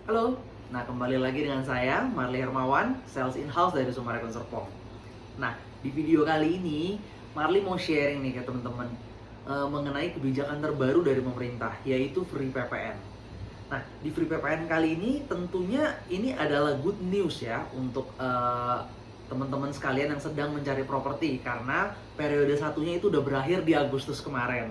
Halo, nah kembali lagi dengan saya, Marli Hermawan, Sales In-House dari Sumarekon Serpong. Nah, di video kali ini, Marli mau sharing nih ke teman-teman mengenai kebijakan terbaru dari pemerintah, yaitu Free PPN. Nah, di Free PPN kali ini tentunya ini adalah good news ya untuk teman-teman sekalian yang sedang mencari properti, karena periode satunya itu udah berakhir di Agustus kemarin.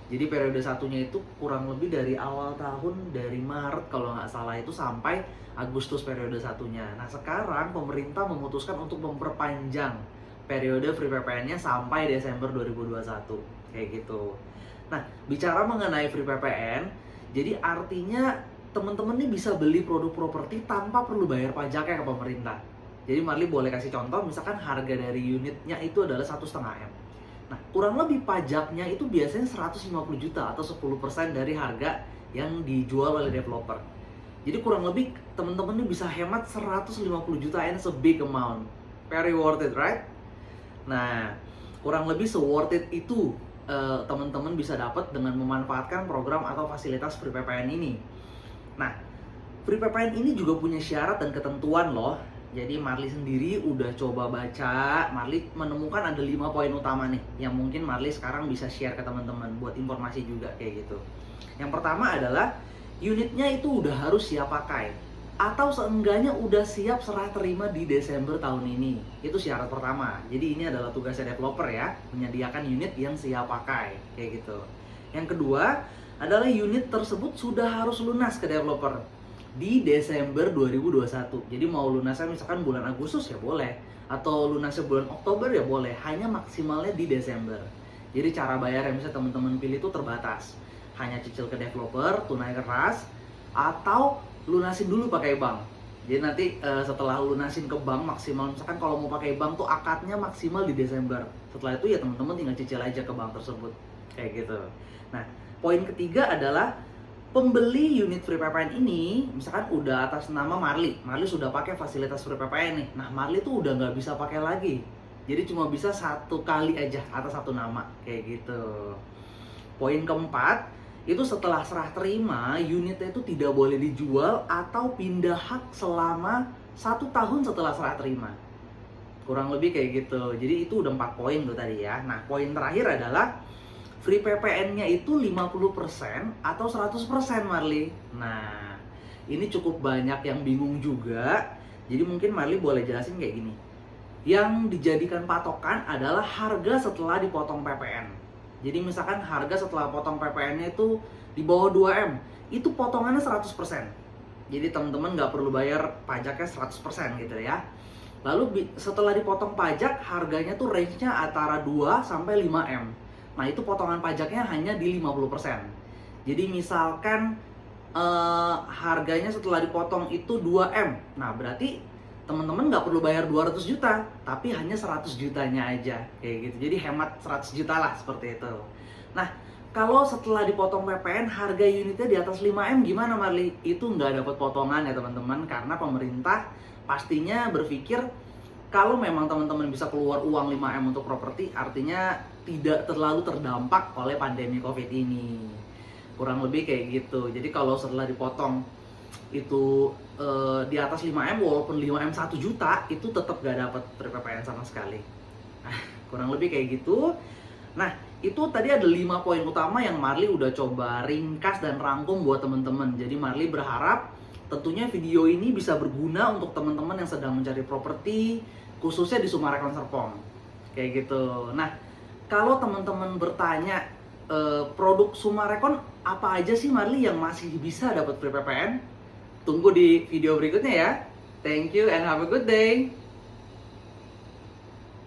Jadi periode satunya itu kurang lebih dari awal tahun, dari Maret kalau nggak salah itu sampai Agustus periode satunya. Nah sekarang pemerintah memutuskan untuk memperpanjang periode Free PPN-nya sampai Desember 2021 kayak gitu. Nah bicara mengenai Free PPN, jadi artinya teman-teman nih bisa beli produk properti tanpa perlu bayar pajaknya ke pemerintah. Jadi Marli boleh kasih contoh, misalkan harga dari unitnya itu adalah 1,5 M. Nah, kurang lebih pajaknya itu biasanya 150 juta atau 10% dari harga yang dijual oleh developer. Jadi kurang lebih teman-teman ini bisa hemat 150 juta, and it's a big amount. Very worth it, right? Nah, kurang lebih se-worth it itu teman-teman bisa dapat dengan memanfaatkan program atau fasilitas Free PPN ini. Nah, Free PPN ini juga punya syarat dan ketentuan loh. Jadi Marli sendiri udah coba baca, Marli menemukan ada 5 poin utama nih yang mungkin Marli sekarang bisa share ke teman-teman buat informasi juga kayak gitu. Yang pertama adalah unitnya itu udah harus siap pakai atau seenggaknya udah siap serah terima di Desember tahun ini. Itu syarat pertama. Jadi ini adalah tugasnya developer ya, menyediakan unit yang siap pakai kayak gitu. Yang kedua adalah unit tersebut sudah harus lunas ke developer di Desember 2021. Jadi mau lunasnya misalkan bulan Agustus ya boleh, atau lunasnya bulan Oktober ya boleh, hanya maksimalnya di Desember. Jadi cara bayar yang bisa teman-teman pilih itu terbatas. Hanya cicil ke developer, tunai keras, atau lunasin dulu pakai bank. Jadi nanti setelah lunasin ke bank maksimal, misalkan kalau mau pakai bank tuh akadnya maksimal di Desember. Setelah itu ya teman-teman tinggal cicil aja ke bank tersebut. Kayak gitu. Nah, poin ketiga adalah pembeli unit Free PPN ini, misalkan udah atas nama Marli sudah pakai fasilitas Free PPN nih. Nah, Marli tuh udah nggak bisa pakai lagi. Jadi cuma bisa satu kali aja atas satu nama, kayak gitu. Poin keempat, itu setelah serah terima, unitnya itu tidak boleh dijual atau pindah hak selama 1 tahun setelah serah terima. Kurang lebih kayak gitu. Jadi itu udah 4 poin tuh tadi ya. Nah, poin terakhir adalah Free PPN-nya itu 50% atau 100% Marli. Nah, ini cukup banyak yang bingung juga. Jadi mungkin Marli boleh jelasin kayak gini. Yang dijadikan patokan adalah harga setelah dipotong PPN. Jadi misalkan harga setelah potong PPN-nya itu di bawah 2M, itu potongannya 100%. Jadi teman-teman nggak perlu bayar pajaknya 100% gitu ya. Lalu setelah dipotong pajak, harganya tuh range-nya antara 2 sampai 5M. Nah, itu potongan pajaknya hanya di 50%. Jadi misalkan harganya setelah dipotong itu 2M. Nah, berarti teman-teman nggak perlu bayar 200 juta, tapi hanya 100 jutanya aja. Kayak gitu. Jadi hemat 100 juta lah, seperti itu. Nah, kalau setelah dipotong PPN, harga unitnya di atas 5M gimana Marli? Itu nggak dapat potongan ya teman-teman, karena pemerintah pastinya berpikir kalau memang teman-teman bisa keluar uang 5M untuk properti, artinya tidak terlalu terdampak oleh pandemi COVID ini. Kurang lebih kayak gitu. Jadi kalau setelah dipotong itu di atas 5M, walaupun 5M 1 juta, itu tetap gak dapat Free PPN sama sekali. Nah, kurang lebih kayak gitu. Nah, itu tadi ada 5 poin utama yang Marli udah coba ringkas dan rangkum buat teman-teman. Jadi Marli berharap tentunya video ini bisa berguna untuk teman-teman yang sedang mencari properti, khususnya di Sumarekon Serpong. Kayak gitu. Nah, kalau teman-teman bertanya produk Sumarekon apa aja sih Marli yang masih bisa dapat Free PPN? Tunggu di video berikutnya ya. Thank you and have a good day.